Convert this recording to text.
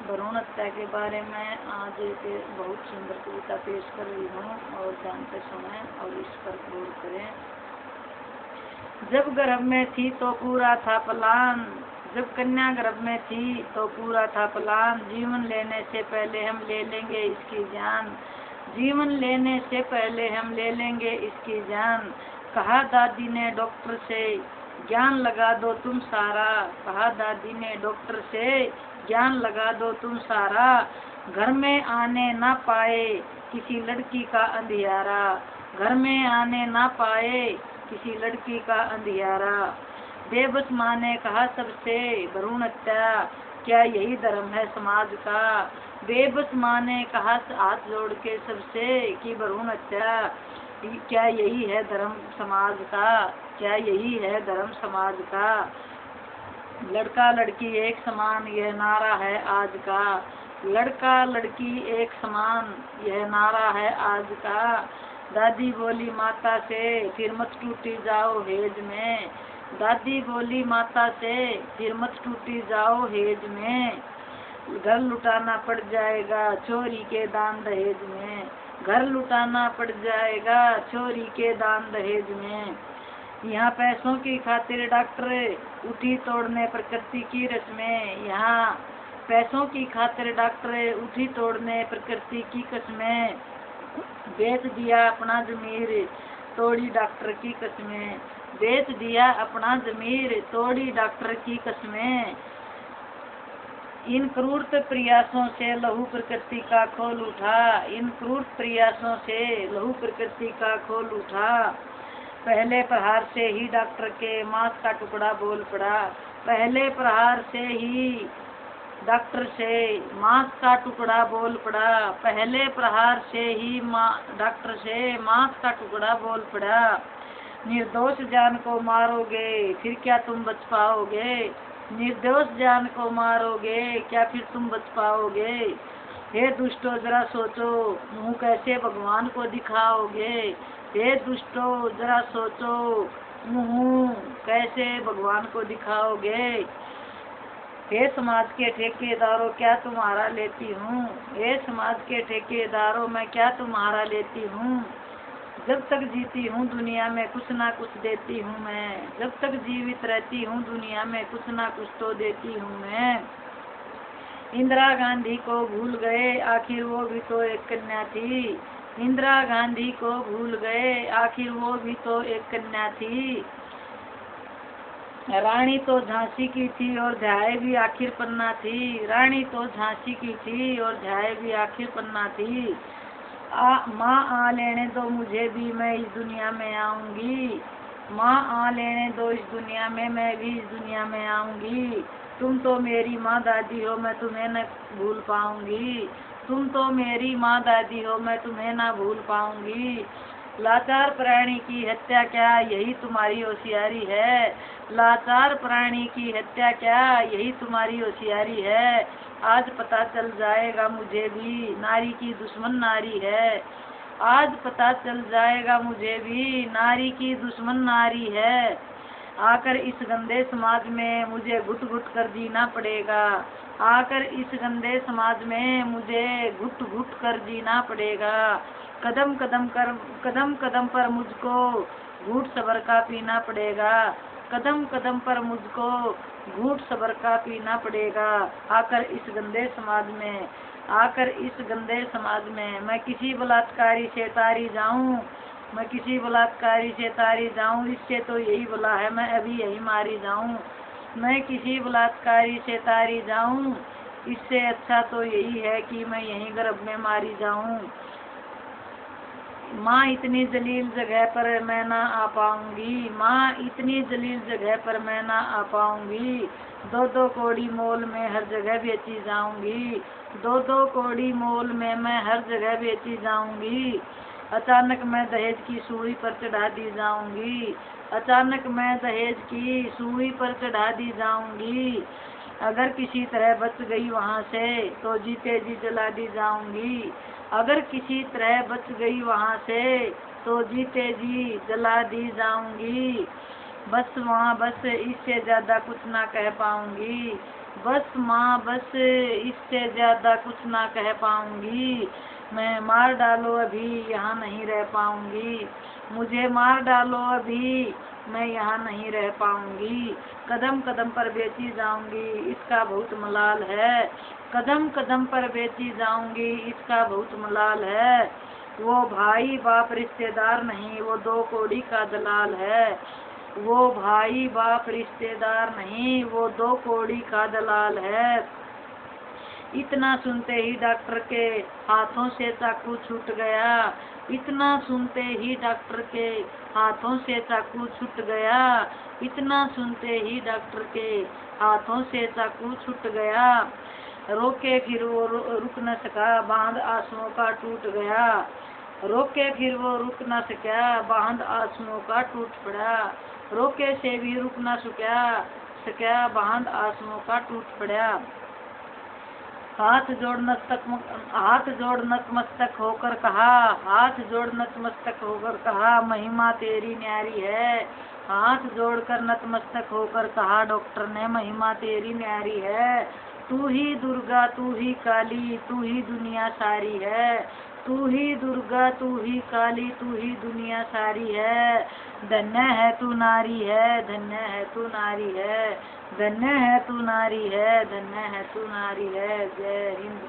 भ्रूण हत्या के बारे में आज एक बहुत सुंदर कविता पेश कर रही हूँ और ध्यान से सुने और इस पर गौर करें। जब गर्भ में थी तो पूरा था प्लान, जब कन्या गर्भ में थी तो पूरा था प्लान, जीवन लेने से पहले हम ले लेंगे इसकी जान, जीवन लेने से पहले हम ले लेंगे इसकी जान। कहा दादी ने डॉक्टर से ज्ञान लगा दो तुम सारा, कहा दादी ने डॉक्टर से ज्ञान लगा दो तुम सारा, घर में आने ना पाए किसी लड़की का अंधियारा, घर में आने ना पाए किसी लड़की का अंधियारा। बेबस माँ ने कहा सबसे भ्रूण हत्या क्या यही धर्म है समाज का, बेबस माँ ने कहा हाथ जोड़ के सबसे कि भ्रूण हत्या क्या यही है धर्म समाज का, क्या यही है धर्म समाज का। लड़का लड़की एक समान यह नारा है आज का, लड़का लड़की एक समान यह नारा है आज का। दादी बोली माता से फिर मत टूटी जाओ हेज में, दादी बोली माता से फिर मत टूटी जाओ हेज में, घर लुटाना पड़ जाएगा चोरी के दान दहेज में, घर लुटाना पड़ जाएगा चोरी के दान दहेज में। यहाँ पैसों की खातिर डॉक्टर उठी तोड़ने प्रकृति की रस्में, यहाँ पैसों की खातिर डॉक्टर उठी तोड़ने प्रकृति की कसमें, बेच दिया अपना जमीर तोड़ी डॉक्टर की कसमें, बेच दिया अपना जमीर तोड़ी डॉक्टर की कसमें। इन क्रूर प्रयासों से लहू प्रकृति का खोल उठा, इन क्रूर प्रयासों से लहू प्रकृति का खोल उठा। पहले प्रहार से ही डॉक्टर के मांस का टुकड़ा बोल पड़ा, पहले प्रहार से ही डॉक्टर से मांस का टुकड़ा बोल पड़ा, पहले प्रहार से ही डॉक्टर से मांस का टुकड़ा बोल पड़ा। निर्दोष जान को मारोगे फिर क्या तुम बच पाओगे, निर्दोष जान को मारोगे क्या फिर तुम बच पाओगे। हे दुष्टो जरा सोचो मुंह कैसे भगवान को दिखाओगे, हे दुष्टो जरा सोचो मुंह कैसे भगवान को दिखाओगे। हे समाज के ठेकेदारों क्या तुम्हारा लेती हूँ, हे समाज के ठेकेदारों मैं क्या तुम्हारा लेती हूँ। जब तक जीती हूँ दुनिया में कुछ ना कुछ देती हूँ मैं, जब तक जीवित रहती हूँ दुनिया में कुछ ना कुछ तो देती हूँ मैं। इंदिरा गांधी को भूल गए आखिर वो भी तो एक कन्या थी, इंदिरा गांधी को भूल गए आखिर वो भी तो एक कन्या थी। रानी तो झांसी की थी और ध्याय भी आखिर पन्ना थी, रानी तो झांसी की थी और ध्याय भी आखिर पन्ना थी। माँ आ लेने दो मुझे भी मैं इस दुनिया में आऊंगी, माँ आ लेने दो इस दुनिया में मैं भी इस दुनिया में आऊंगी। तुम तो मेरी माँ दादी हो मैं तुम्हें न भूल पाऊंगी, तुम तो मेरी माँ दादी हो मैं तुम्हें ना भूल पाऊंगी। लाचार प्राणी की हत्या क्या यही तुम्हारी होशियारी है, लाचार प्राणी की हत्या क्या यही तुम्हारी होशियारी है। आज पता चल जाएगा मुझे भी नारी की दुश्मन नारी है, आज पता चल जाएगा मुझे भी नारी की दुश्मन नारी है। आकर इस गंदे समाज में मुझे घुट घुट कर जीना पड़ेगा, आकर इस गंदे समाज में मुझे घुट घुट कर जीना पड़ेगा। कदम कदम पर मुझको घूट सबर का पीना पड़ेगा, कदम कदम पर मुझको घूट सबर का पीना पड़ेगा। आकर इस गंदे समाज में, आकर इस गंदे समाज में मैं किसी बलात्कारी से तारी जाऊं, मैं किसी बलात्कारी से तारी जाऊं, इससे तो यही भला है मैं अभी यही मारी जाऊं, मैं किसी बलात्कारी से तारी जाऊं, इससे अच्छा तो यही है कि मैं यहीं गर्भ में मारी जाऊं। माँ इतनी जलील जगह पर मैं ना आ पाऊंगी, माँ इतनी जलील जगह पर मैं ना आ पाऊंगी। दो दो कौड़ी मोल में हर जगह बेची जाऊंगी, दो दो कौड़ी मोल में मैं हर जगह बेची जाऊंगी। अचानक मैं दहेज की सूली पर चढ़ा दी जाऊंगी, अचानक मैं दहेज की सूली पर चढ़ा दी जाऊंगी। अगर किसी तरह बच गई वहाँ से तो जीते जी जला दी जाऊंगी, अगर किसी तरह बच गई वहाँ से तो जीते जी जला दी जाऊंगी। बस वहाँ बस इससे ज़्यादा कुछ ना कह पाऊंगी, बस माँ बस, इससे ज्यादा कुछ ना कह पाऊंगी मैं। मार डालो अभी, यहाँ नहीं रह पाऊंगी। मुझे मार डालो अभी, मैं यहाँ नहीं रह पाऊंगी। कदम कदम पर बेची जाऊंगी, इसका बहुत मलाल है। कदम कदम पर बेची जाऊंगी, इसका बहुत मलाल है। वो भाई बाप रिश्तेदार नहीं, वो 2 कौड़ी का दलाल है। वो भाई बाप रिश्तेदार नहीं, वो 2 कौड़ी का दलाल है। इतना सुनते ही डॉक्टर के हाथों से चाकू छूट गया। इतना सुनते ही डॉक्टर के हाथों से चाकू छूट गया। इतना सुनते ही डॉक्टर के हाथों से चाकू छूट गया। रोके फिर वो रुक न सका, बांध आंसुओं का टूट गया। रोके फिर वो रुक न सका, बांध आंसुओं का टूट पड़ा। रोके से भी रुक न सका, बांध आंसुओं का टूट पड़ा। हाथ जोड़ नतमस्तक होकर कहा, हाथ जोड़ नतमस्तक होकर कहा, महिमा तेरी न्यारी है। हाथ जोड़कर नतमस्तक होकर कहा डॉक्टर ने, महिमा तेरी न्यारी है। तू ही दुर्गा, तू ही काली, तू ही दुनिया सारी है। तू ही दुर्गा, तू ही काली, तू ही दुनिया सारी है। धन्य है तू नारी है, धन्य है तू नारी है। धन्य है तू नारी है, धन्य है तू नारी है। जय हिंद।